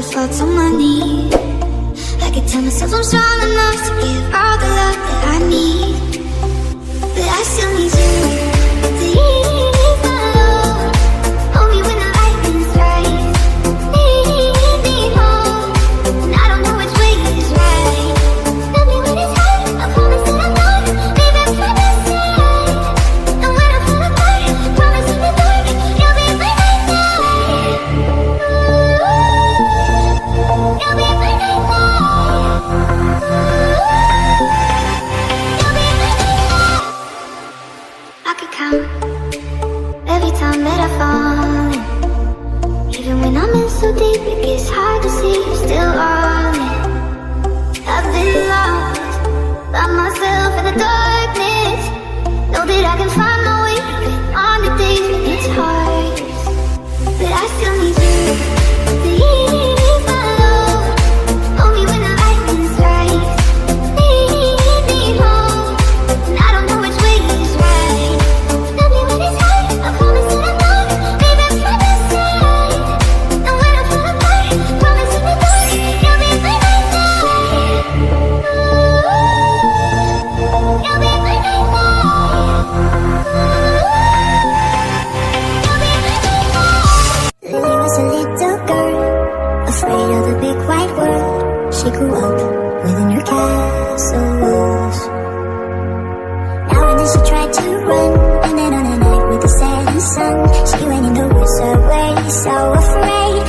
to fall to my knees. I could tell myself I'm strong enough to give all the love that I need, but I still need you. Please, my love, hold me when the lightning strikes. Lead me home, and I don't know which way is right. Love me when it's hard, I promise that I'm not leaving by my side. And when I fall apart, promise in the dark, you'll be by my side. You'll be by my side. You'll be by my side. I could count every time that I fall in. Even when I'm in so deep, it gets hard to see you're still all in. I've been lost by myself in the darkness. Know that I can find my way on the days when it's hardest, but I still need you. Please, my love, hold me when the lightning strikes. Lead me home, and I don't know which way is right. Love me when it's hard, I promise that I'm not leaving by my side. And when I fall apart, promise in the dark, you'll be by my side. You'll be by my side. You'll be by my side. Lily was a little girl, afraid of the big wide world. She grew up within her castle walls. Now and then she tried to run, and then on a night with the setting sun, she went in the woods away, so afraid.